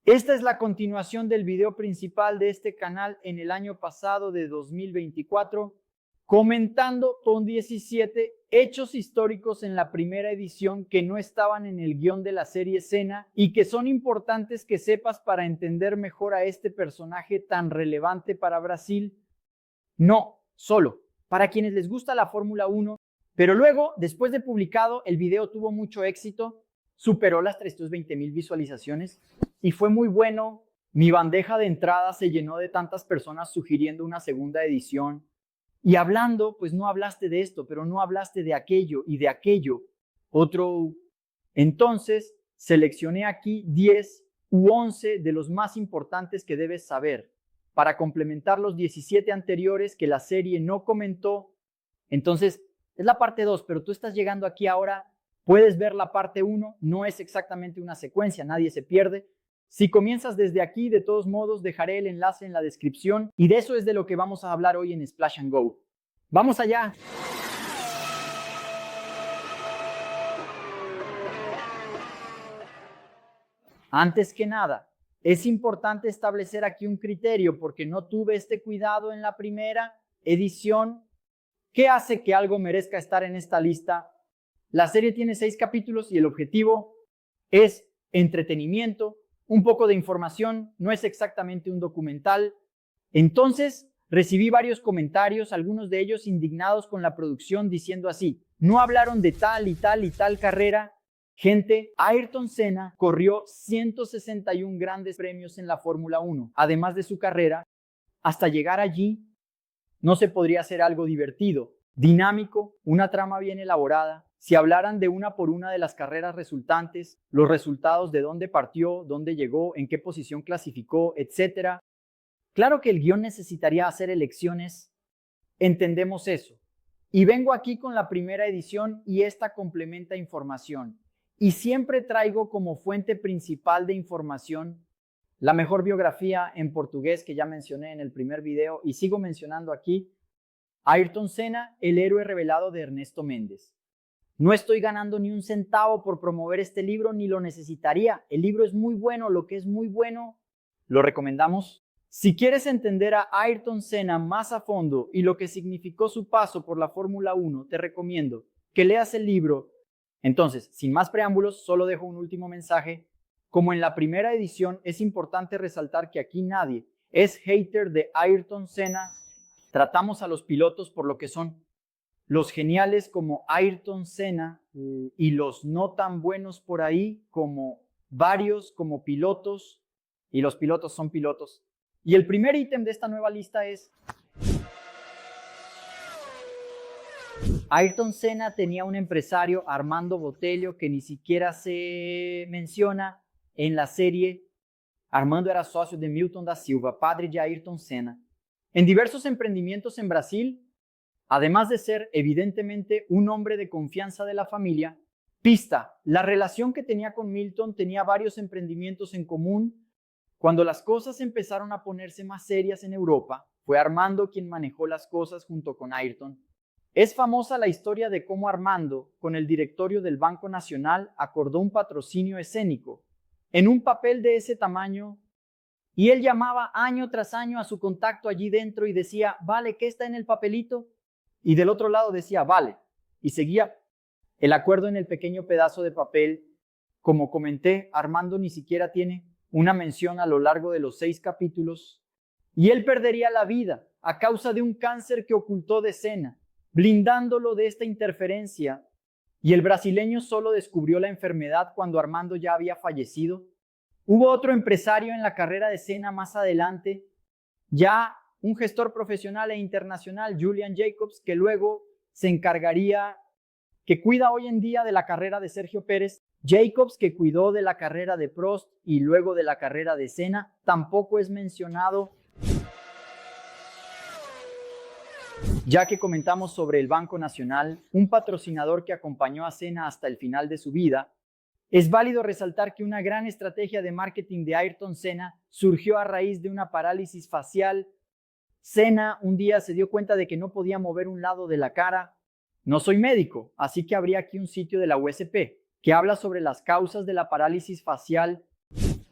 Esta es la continuación del video principal de este canal en el año pasado de 2024, comentando con 17 hechos históricos en la primera edición que no estaban en el guión de la serie Senna y que son importantes que sepas para entender mejor a este personaje tan relevante para Brasil, no solo para quienes les gusta la Fórmula 1, pero luego, después de publicado, el video tuvo mucho éxito, superó las 320,000 visualizaciones y fue muy bueno. Mi bandeja de entrada se llenó de tantas personas sugiriendo una segunda edición. Y hablando, pues no hablaste de esto, pero no hablaste de aquello y de aquello. Otro. Entonces, seleccioné aquí 10 u 11 de los más importantes que debes saber para complementar los 17 anteriores que la serie no comentó. Entonces, es la parte 2, pero tú estás llegando aquí ahora, puedes ver la parte 1, no es exactamente una secuencia, nadie se pierde. Si comienzas desde aquí, de todos modos, dejaré el enlace en la descripción y de eso es de lo que vamos a hablar hoy en Splash and Go. ¡Vamos allá! Antes que nada, es importante establecer aquí un criterio porque no tuve este cuidado en la primera edición. ¿Qué hace que algo merezca estar en esta lista? La serie tiene 6 capítulos y el objetivo es entretenimiento, un poco de información, no es exactamente un documental. Entonces, recibí varios comentarios, algunos de ellos indignados con la producción, diciendo así: no hablaron de tal y tal y tal carrera. Gente, Ayrton Senna corrió 161 grandes premios en la Fórmula 1, además de su carrera. Hasta llegar allí, no se podría hacer algo divertido, dinámico, una trama bien elaborada. Si hablaran de una por una de las carreras resultantes, los resultados de dónde partió, dónde llegó, en qué posición clasificó, etc. Claro que el guión necesitaría hacer elecciones, entendemos eso. Y vengo aquí con la primera edición y esta complementa información. Y siempre traigo como fuente principal de información la mejor biografía en portugués que ya mencioné en el primer video y sigo mencionando aquí: Ayrton Senna, el héroe revelado de Ernesto Méndez. No estoy ganando ni un centavo por promover este libro, ni lo necesitaría. El libro es muy bueno, lo que es muy bueno, lo recomendamos. Si quieres entender a Ayrton Senna más a fondo y lo que significó su paso por la Fórmula 1, te recomiendo que leas el libro. Entonces, sin más preámbulos, solo dejo un último mensaje. Como en la primera edición, es importante resaltar que aquí nadie es hater de Ayrton Senna. Tratamos a los pilotos por lo que son, los geniales como Ayrton Senna y los no tan buenos por ahí como varios como pilotos, y los pilotos son pilotos. Y el primer ítem de esta nueva lista es: Ayrton Senna tenía un empresario, Armando Botelho, que ni siquiera se menciona en la serie. Armando era socio de Milton da Silva, padre de Ayrton Senna. En diversos emprendimientos en Brasil, además de ser evidentemente un hombre de confianza de la familia. Pista: la relación que tenía con Milton, tenía varios emprendimientos en común. Cuando las cosas empezaron a ponerse más serias en Europa, fue Armando quien manejó las cosas junto con Ayrton. Es famosa la historia de cómo Armando, con el directorio del Banco Nacional, acordó un patrocinio escénico en un papel de ese tamaño, y él llamaba año tras año a su contacto allí dentro y decía: vale, ¿qué está en el papelito? Y del otro lado decía: vale, y seguía el acuerdo en el pequeño pedazo de papel. Como comenté, Armando ni siquiera tiene una mención a lo largo de los 6 capítulos, y él perdería la vida a causa de un cáncer que ocultó de Senna, blindándolo de esta interferencia, y el brasileño solo descubrió la enfermedad cuando Armando ya había fallecido. Hubo otro empresario en la carrera de Senna más adelante, ya un gestor profesional e internacional, Julian Jacobs, que luego se encargaría, que cuida hoy en día de la carrera de Sergio Pérez. Jacobs, que cuidó de la carrera de Prost y luego de la carrera de Senna, tampoco es mencionado. Ya que comentamos sobre el Banco Nacional, un patrocinador que acompañó a Senna hasta el final de su vida, es válido resaltar que una gran estrategia de marketing de Ayrton Senna surgió a raíz de una parálisis facial. Senna un día se dio cuenta de que no podía mover un lado de la cara. No soy médico, así que habría aquí un sitio de la USP que habla sobre las causas de la parálisis facial.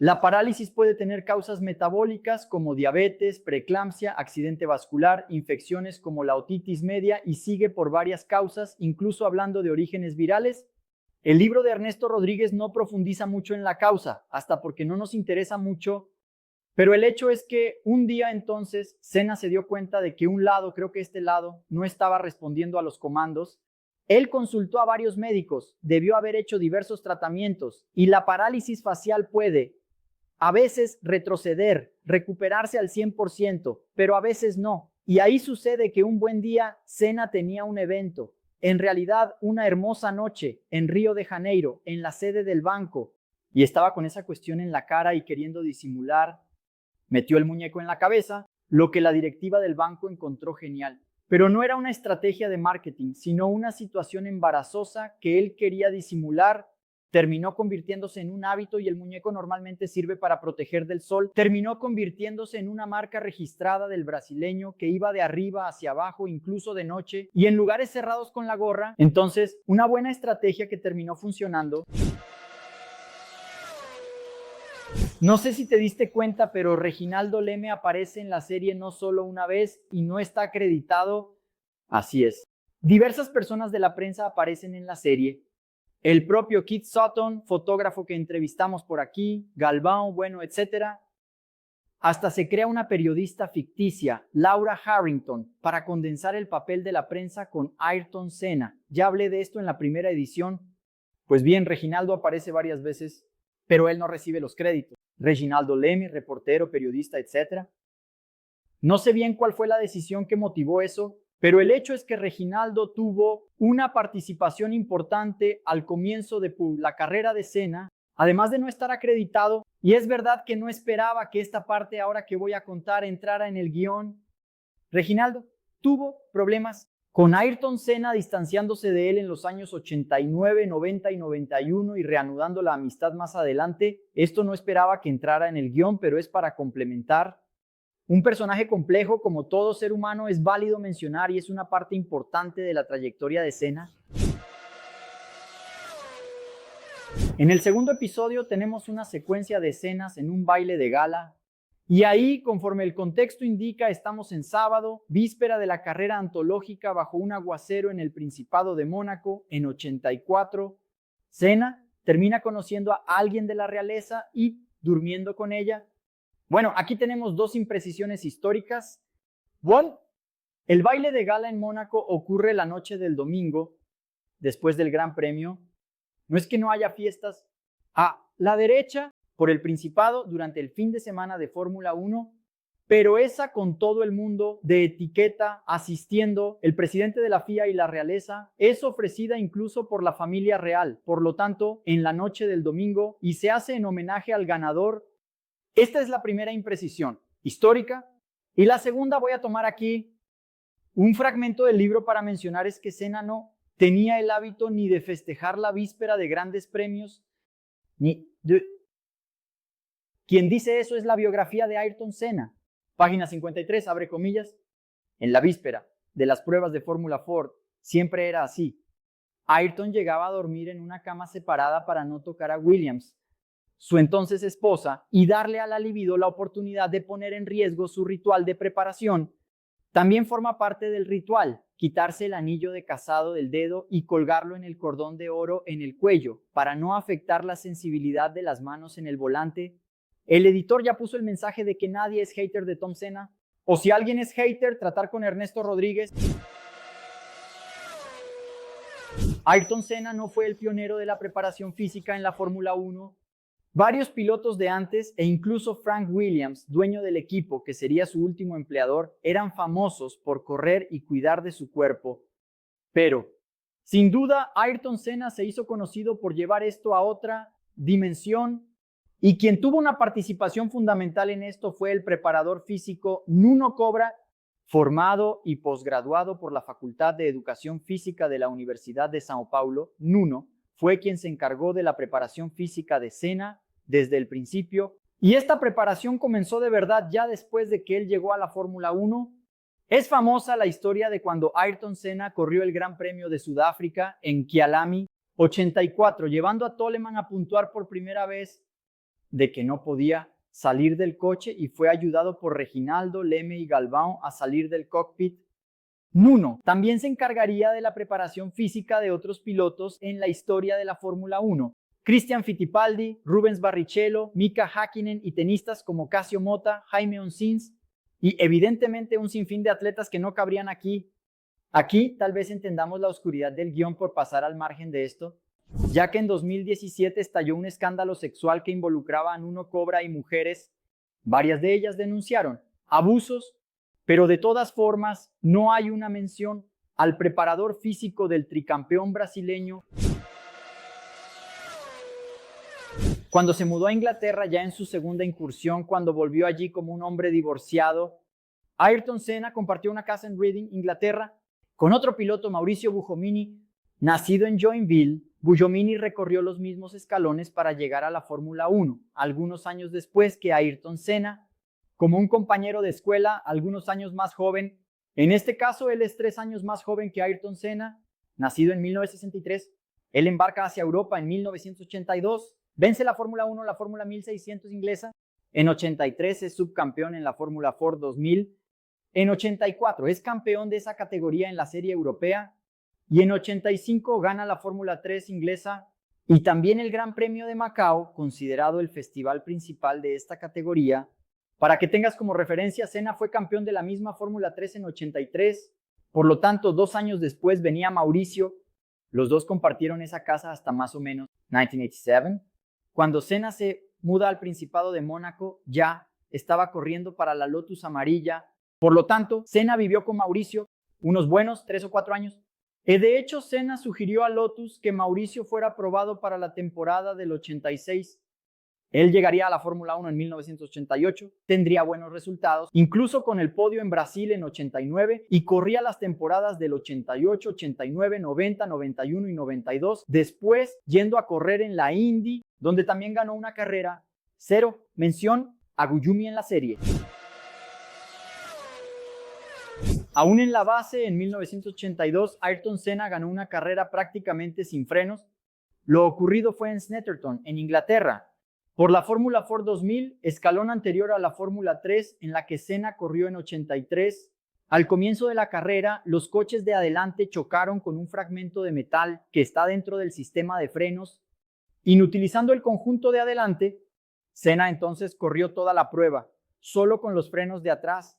La parálisis puede tener causas metabólicas como diabetes, preeclampsia, accidente vascular, infecciones como la otitis media y sigue por varias causas, incluso hablando de orígenes virales. El libro de Ernesto Rodríguez no profundiza mucho en la causa, hasta porque no nos interesa mucho, pero el hecho es que un día entonces Senna se dio cuenta de que un lado, creo que este lado, no estaba respondiendo a los comandos. Él consultó a varios médicos, debió haber hecho diversos tratamientos y la parálisis facial puede a veces retroceder, recuperarse al 100%, pero a veces no. Y ahí sucede que un buen día Senna tenía un evento, en realidad una hermosa noche en Río de Janeiro, en la sede del banco, y estaba con esa cuestión en la cara y queriendo disimular. Metió el muñeco en la cabeza, lo que la directiva del banco encontró genial. Pero no era una estrategia de marketing, sino una situación embarazosa que él quería disimular. Terminó convirtiéndose en un hábito y el muñeco normalmente sirve para proteger del sol. Terminó convirtiéndose en una marca registrada del brasileño que iba de arriba hacia abajo, incluso de noche, y en lugares cerrados con la gorra. Entonces, una buena estrategia que terminó funcionando. No sé si te diste cuenta, pero Reginaldo Leme aparece en la serie no solo una vez y no está acreditado. Así es. Diversas personas de la prensa aparecen en la serie. El propio Keith Sutton, fotógrafo que entrevistamos por aquí, Galvão, bueno, etc. Hasta se crea una periodista ficticia, Laura Harrington, para condensar el papel de la prensa con Ayrton Senna. Ya hablé de esto en la primera edición. Pues bien, Reginaldo aparece varias veces, pero él no recibe los créditos. Reginaldo Leme, reportero, periodista, etc. No sé bien cuál fue la decisión que motivó eso, pero el hecho es que Reginaldo tuvo una participación importante al comienzo de la carrera de Senna, además de no estar acreditado, y es verdad que no esperaba que esta parte ahora que voy a contar entrara en el guión. Reginaldo tuvo problemas con Ayrton Senna distanciándose de él en los años 89, 90 y 91 y reanudando la amistad más adelante. Esto no esperaba que entrara en el guión, pero es para complementar. Un personaje complejo, como todo ser humano, es válido mencionar y es una parte importante de la trayectoria de Senna. En el segundo episodio tenemos una secuencia de escenas en un baile de gala. Y ahí, conforme el contexto indica, estamos en sábado, víspera de la carrera antológica bajo un aguacero en el Principado de Mónaco en 84. Senna termina conociendo a alguien de la realeza y durmiendo con ella. Bueno, aquí tenemos dos imprecisiones históricas. One, el baile de gala en Mónaco ocurre la noche del domingo, después del Gran Premio. No es que no haya fiestas. A la derecha, por el Principado, durante el fin de semana de Fórmula 1, pero esa con todo el mundo de etiqueta asistiendo, el presidente de la FIA y la realeza, es ofrecida incluso por la familia real. Por lo tanto, en la noche del domingo, y se hace en homenaje al ganador. Esta es la primera imprecisión histórica. Y la segunda, voy a tomar aquí un fragmento del libro para mencionar, es que Senna no tenía el hábito ni de festejar la víspera de grandes premios, ni de... Quien dice eso es la biografía de Ayrton Senna. Página 53, abre comillas. En la víspera de las pruebas de Fórmula Ford, siempre era así. Ayrton llegaba a dormir en una cama separada para no tocar a Williams, su entonces esposa, y darle a la libido la oportunidad de poner en riesgo su ritual de preparación. También forma parte del ritual quitarse el anillo de casado del dedo y colgarlo en el cordón de oro en el cuello para no afectar la sensibilidad de las manos en el volante. El editor ya puso el mensaje de que nadie es hater de Tom Senna, o si alguien es hater, tratar con Ernesto Rodríguez. Ayrton Senna no fue el pionero de la preparación física en la Fórmula 1. Varios pilotos de antes e incluso Frank Williams, dueño del equipo que sería su último empleador, eran famosos por correr y cuidar de su cuerpo. Pero, sin duda, Ayrton Senna se hizo conocido por llevar esto a otra dimensión, y quien tuvo una participación fundamental en esto fue el preparador físico Nuno Cobra, formado y posgraduado por la Facultad de Educación Física de la Universidad de São Paulo. Nuno fue quien se encargó de la preparación física de Senna desde el principio, y esta preparación comenzó de verdad ya después de que él llegó a la Fórmula 1. Es famosa la historia de cuando Ayrton Senna corrió el Gran Premio de Sudáfrica en Kyalami 84, llevando a Toleman a puntuar por primera vez. de que no podía salir del coche y fue ayudado por Reginaldo, Leme y Galvão a salir del cockpit. Nuno también se encargaría de la preparación física de otros pilotos en la historia de la Fórmula 1. Christian Fittipaldi, Rubens Barrichello, Mika Häkkinen y tenistas como Casio Mota, Jaime Onsins y evidentemente un sinfín de atletas que no cabrían aquí. Aquí tal vez entendamos la oscuridad del guión por pasar al margen de esto, ya que en 2017 estalló un escándalo sexual que involucraba a Nuno Cobra y mujeres. Varias de ellas denunciaron abusos, pero de todas formas no hay una mención al preparador físico del tricampeón brasileño. Cuando se mudó a Inglaterra, ya en su segunda incursión, cuando volvió allí como un hombre divorciado, Ayrton Senna compartió una casa en Reading, Inglaterra, con otro piloto, Mauricio Bujomini. Nacido en Joinville, Bujomini recorrió los mismos escalones para llegar a la Fórmula 1, algunos años después que Ayrton Senna, como un compañero de escuela, algunos años más joven. En este caso, él es 3 años más joven que Ayrton Senna, nacido en 1963. Él embarca hacia Europa en 1982, vence la Fórmula 1, la Fórmula 1600 inglesa. En 83 es subcampeón en la Fórmula Ford 2000. En 84 es campeón de esa categoría en la serie europea. Y en 85 gana la Fórmula 3 inglesa y también el Gran Premio de Macao, considerado el festival principal de esta categoría. Para que tengas como referencia, Senna fue campeón de la misma Fórmula 3 en 83. Por lo tanto, 2 años después venía Mauricio. Los dos compartieron esa casa hasta más o menos 1987. Cuando Senna se muda al Principado de Mónaco, ya estaba corriendo para la Lotus amarilla. Por lo tanto, Senna vivió con Mauricio unos buenos 3 o 4 años. De hecho, Senna sugirió a Lotus que Mauricio fuera probado para la temporada del 86. Él llegaría a la Fórmula 1 en 1988, tendría buenos resultados, incluso con el podio en Brasil en 89, y corría las temporadas del 88, 89, 90, 91 y 92, después yendo a correr en la Indy, donde también ganó una carrera. 0 mención a Guillumi en la serie. Aún en la base, en 1982, Ayrton Senna ganó una carrera prácticamente sin frenos. Lo ocurrido fue en Snetterton, en Inglaterra, por la Fórmula Ford 2000, escalón anterior a la Fórmula 3, en la que Senna corrió en 83. Al comienzo de la carrera, los coches de adelante chocaron con un fragmento de metal que está dentro del sistema de frenos. Inutilizando el conjunto de adelante, Senna entonces corrió toda la prueba, solo con los frenos de atrás.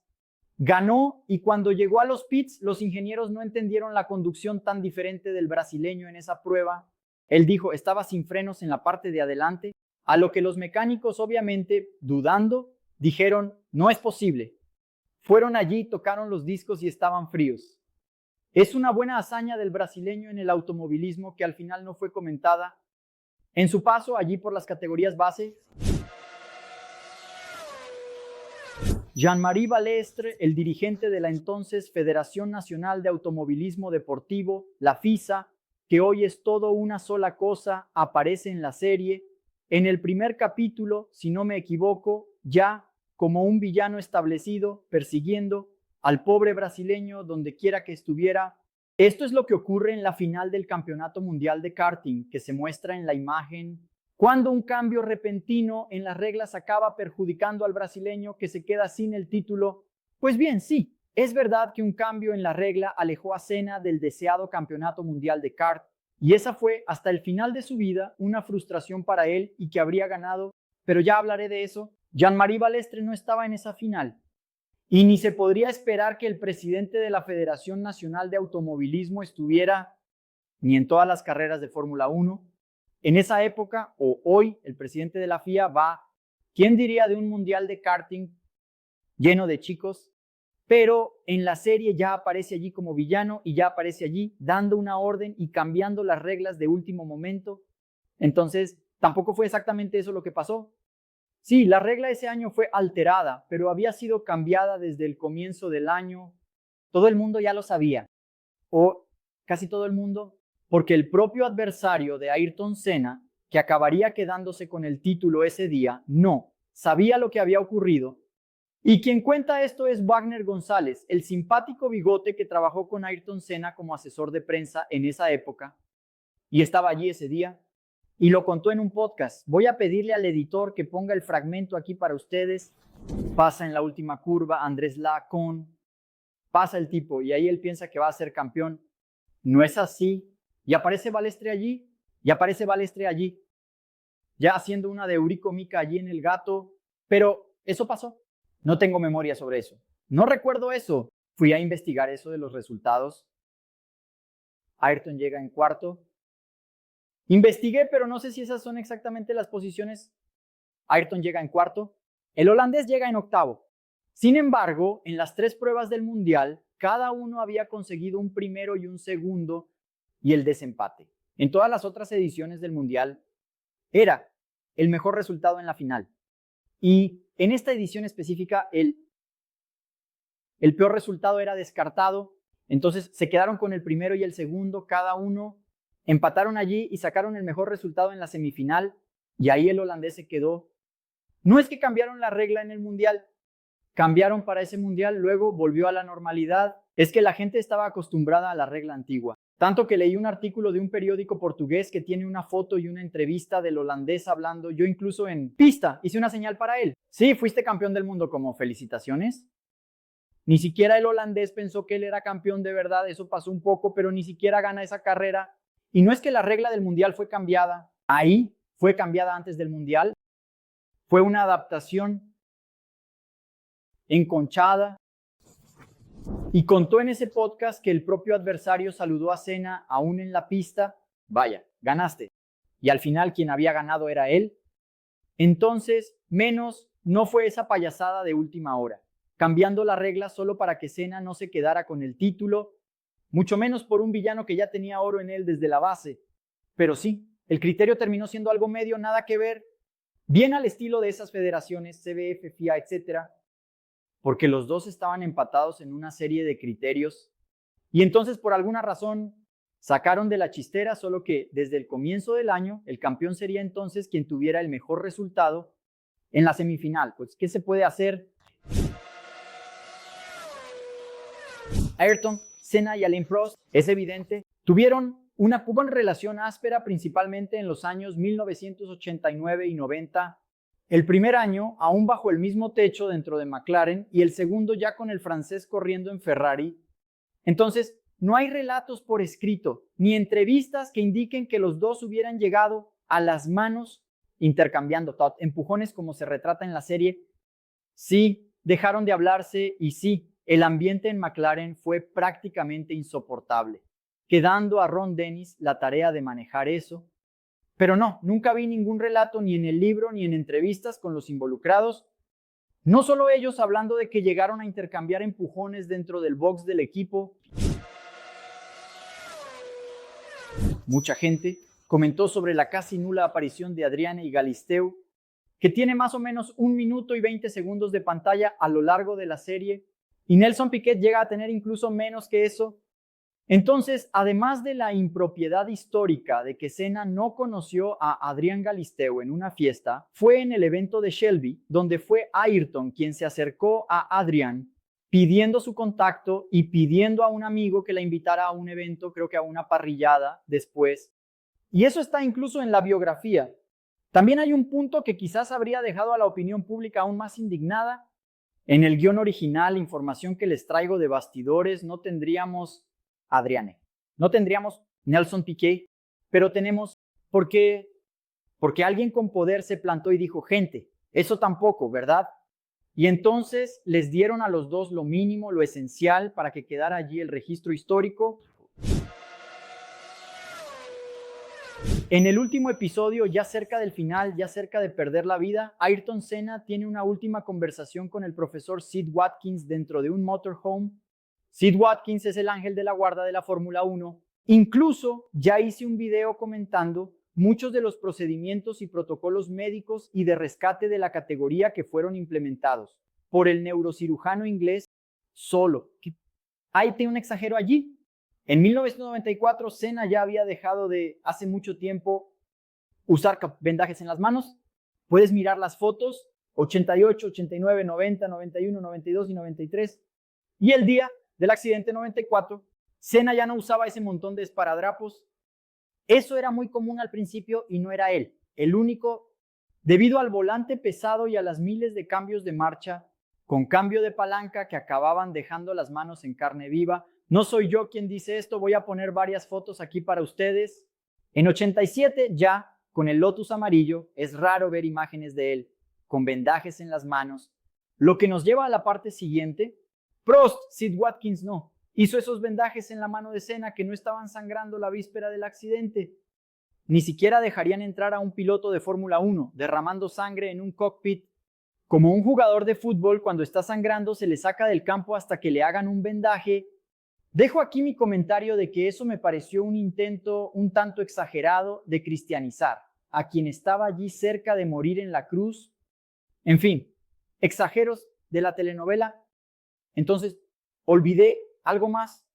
Ganó, y cuando llegó a los pits, los ingenieros no entendieron la conducción tan diferente del brasileño en esa prueba. Él dijo, estaba sin frenos en la parte de adelante, a lo que los mecánicos, obviamente, dudando, dijeron, no es posible. Fueron allí, tocaron los discos y estaban fríos. Es una buena hazaña del brasileño en el automovilismo que al final no fue comentada. En su paso allí por las categorías base, Jean-Marie Balestre, el dirigente de la entonces Federación Nacional de Automovilismo Deportivo, la FISA, que hoy es todo una sola cosa, aparece en la serie. En el primer capítulo, si no me equivoco, ya como un villano establecido, persiguiendo al pobre brasileño donde quiera que estuviera. Esto es lo que ocurre en la final del Campeonato Mundial de Karting, que se muestra en la imagen. Cuando un cambio repentino en las reglas acaba perjudicando al brasileño que se queda sin el título. Pues bien, sí, es verdad que un cambio en la regla alejó a Senna del deseado Campeonato Mundial de Kart, y esa fue hasta el final de su vida una frustración para él y que habría ganado, pero ya hablaré de eso. Jean-Marie Balestre no estaba en esa final, y ni se podría esperar que el presidente de la Federación Nacional de Automovilismo estuviera ni en todas las carreras de Fórmula 1. En esa época, o hoy, el presidente de la FIA va, ¿quién diría de un mundial de karting lleno de chicos? Pero en la serie ya aparece allí como villano y ya aparece allí dando una orden y cambiando las reglas de último momento. Entonces, tampoco fue exactamente eso lo que pasó. Sí, la regla ese año fue alterada, pero había sido cambiada desde el comienzo del año. Todo el mundo ya lo sabía, o casi todo el mundo, porque el propio adversario de Ayrton Senna, que acabaría quedándose con el título ese día, no sabía lo que había ocurrido. Y quien cuenta esto es Wagner González, el simpático bigote que trabajó con Ayrton Senna como asesor de prensa en esa época y estaba allí ese día. y lo contó en un podcast. Voy a pedirle al editor que ponga el fragmento aquí para ustedes. Pasa en la última curva, Andrés Lacón, pasa el tipo y ahí él piensa que va a ser campeón. No es así. Y aparece Balestre allí, ya haciendo una de Eurico Mica allí en el gato, pero eso pasó. No tengo memoria sobre eso. No recuerdo eso. Fui a investigar eso de los resultados. Ayrton llega en cuarto. Investigué, pero no sé si esas son exactamente las posiciones. Ayrton llega en cuarto. El holandés llega en octavo. Sin embargo, en las 3 pruebas del Mundial, cada uno había conseguido un primero y un segundo y el desempate. En todas las otras ediciones del Mundial era el mejor resultado en la final. Y en esta edición específica, el peor resultado era descartado. Entonces se quedaron con el primero y el segundo, cada uno. Empataron allí y sacaron el mejor resultado en la semifinal. Y ahí el holandés se quedó. No es que cambiaron la regla en el Mundial. Cambiaron para ese Mundial, luego volvió a la normalidad. Es que la gente estaba acostumbrada a la regla antigua. Tanto que leí un artículo de un periódico portugués que tiene una foto y una entrevista del holandés hablando. Yo incluso en pista hice una señal para él. Sí, fuiste campeón del mundo, como felicitaciones. Ni siquiera el holandés pensó que él era campeón de verdad. Eso pasó un poco, pero ni siquiera gana esa carrera. Y no es que la regla del Mundial fue cambiada. Ahí fue cambiada antes del Mundial. Fue una adaptación enconchada. Y contó en ese podcast que el propio adversario saludó a Senna aún en la pista. Vaya, ganaste. Y al final quien había ganado era él. Entonces, menos no fue esa payasada de última hora, cambiando la regla solo para que Senna no se quedara con el título, mucho menos por un villano que ya tenía oro en él desde la base. Pero sí, el criterio terminó siendo algo medio, nada que ver, bien al estilo de esas federaciones, CBF, FIA, etcétera, porque los dos estaban empatados en una serie de criterios y entonces por alguna razón sacaron de la chistera, solo que desde el comienzo del año el campeón sería entonces quien tuviera el mejor resultado en la semifinal. Pues, ¿qué se puede hacer? Ayrton, Senna y Alain Prost, es evidente, tuvieron una buena relación áspera principalmente en los años 1989 y 90. El primer año aún bajo el mismo techo dentro de McLaren y el segundo ya con el francés corriendo en Ferrari. Entonces, no hay relatos por escrito ni entrevistas que indiquen que los dos hubieran llegado a las manos intercambiando empujones como se retrata en la serie. Sí, dejaron de hablarse y sí, el ambiente en McLaren fue prácticamente insoportable, quedando a Ron Dennis la tarea de manejar eso. Pero no, nunca vi ningún relato ni en el libro ni en entrevistas con los involucrados. No solo ellos hablando de que llegaron a intercambiar empujones dentro del box del equipo. Mucha gente comentó sobre la casi nula aparición de Adriane y Galisteu, que tiene más o menos 1 minuto y 20 segundos de pantalla a lo largo de la serie, y Nelson Piquet llega a tener incluso menos que eso. Entonces, además de la impropiedad histórica de que Senna no conoció a Adrián Galisteu en una fiesta, fue en el evento de Shelby, donde fue Ayrton quien se acercó a Adrián pidiendo su contacto y pidiendo a un amigo que la invitara a un evento, creo que a una parrillada después. Y eso está incluso en la biografía. También hay un punto que quizás habría dejado a la opinión pública aún más indignada. En el guión original, información que les traigo de bastidores, no tendríamos Adriane, no tendríamos Nelson Piquet, pero tenemos porque alguien con poder se plantó y dijo, gente, eso tampoco, ¿verdad? Y entonces les dieron a los dos lo mínimo, lo esencial para que quedara allí el registro histórico. En el último episodio, ya cerca del final, ya cerca de perder la vida, Ayrton Senna tiene una última conversación con el profesor Sid Watkins dentro de un motorhome. Sid Watkins es el ángel de la guarda de la Fórmula 1. Incluso ya hice un video comentando muchos de los procedimientos y protocolos médicos y de rescate de la categoría que fueron implementados por el neurocirujano inglés solo. Ahí tiene un exagero allí. En 1994, Senna ya había dejado de, hace mucho tiempo, usar vendajes en las manos. Puedes mirar las fotos, 88, 89, 90, 91, 92 y 93. Y el día del accidente 94, Senna ya no usaba ese montón de esparadrapos. Eso era muy común al principio y no era él, el único, debido al volante pesado y a las miles de cambios de marcha, con cambio de palanca que acababan dejando las manos en carne viva. No soy yo quien dice esto, voy a poner varias fotos aquí para ustedes. En 87 ya, con el Lotus amarillo, es raro ver imágenes de él, con vendajes en las manos, lo que nos lleva a la parte siguiente. Prost, Sid Watkins no. Hizo esos vendajes en la mano de Senna que no estaban sangrando la víspera del accidente. Ni siquiera dejarían entrar a un piloto de Fórmula 1 derramando sangre en un cockpit. Como un jugador de fútbol, cuando está sangrando se le saca del campo hasta que le hagan un vendaje. Dejo aquí mi comentario de que eso me pareció un intento un tanto exagerado de cristianizar a quien estaba allí cerca de morir en la cruz. En fin, exageros de la telenovela. Entonces, ¿olvidé algo más?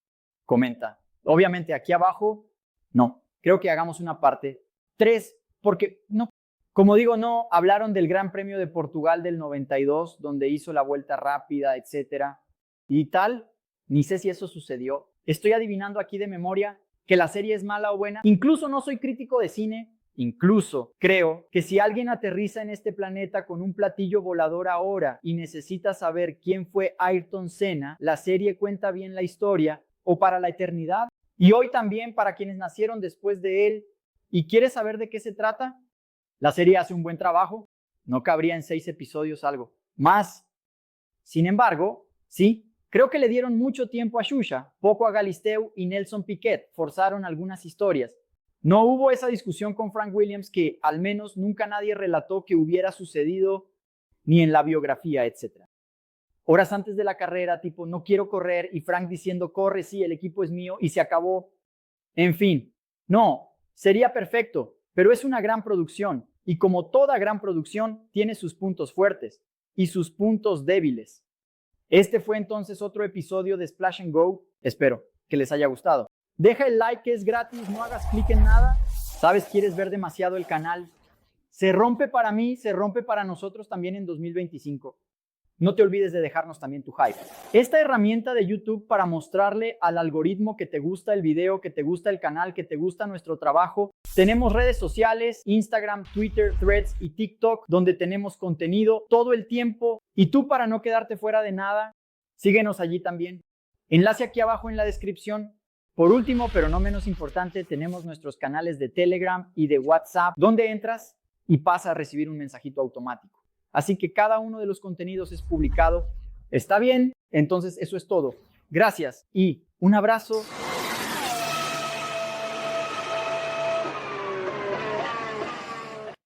Comenta. Obviamente aquí abajo, no. Creo que hagamos una parte 3, porque no. Como digo, no hablaron del Gran Premio de Portugal del 92, donde hizo la vuelta rápida, etcétera. Y tal, ni sé si eso sucedió. Estoy adivinando aquí de memoria que la serie es mala o buena. Incluso no soy crítico de cine. Incluso creo que si alguien aterriza en este planeta con un platillo volador ahora y necesita saber quién fue Ayrton Senna, la serie cuenta bien la historia, o para la eternidad, y hoy también para quienes nacieron después de él. ¿Y quieres saber de qué se trata? La serie hace un buen trabajo. No cabría en 6 episodios algo más. Sin embargo, sí, creo que le dieron mucho tiempo a Xuxa, poco a Galisteu y Nelson Piquet, forzaron algunas historias. No hubo esa discusión con Frank Williams que al menos nunca nadie relató que hubiera sucedido ni en la biografía, etc. Horas antes de la carrera, tipo, no quiero correr, y Frank diciendo, corre, sí, el equipo es mío, y se acabó. En fin, no, sería perfecto, pero es una gran producción, y como toda gran producción, tiene sus puntos fuertes y sus puntos débiles. Este fue entonces otro episodio de Splash and Go. Espero que les haya gustado. Deja el like, que es gratis, no hagas clic en nada. ¿Sabes? Quieres ver demasiado el canal. Se rompe para mí, se rompe para nosotros también en 2025. No te olvides de dejarnos también tu hype. Esta herramienta de YouTube para mostrarle al algoritmo que te gusta el video, que te gusta el canal, que te gusta nuestro trabajo. Tenemos redes sociales, Instagram, Twitter, Threads y TikTok, donde tenemos contenido todo el tiempo. Y tú, para no quedarte fuera de nada, síguenos allí también. Enlace aquí abajo en la descripción. Por último, pero no menos importante, tenemos nuestros canales de Telegram y de WhatsApp, donde entras y pasas a recibir un mensajito automático. Así que cada uno de los contenidos es publicado. ¿Está bien? Entonces eso es todo. Gracias y un abrazo.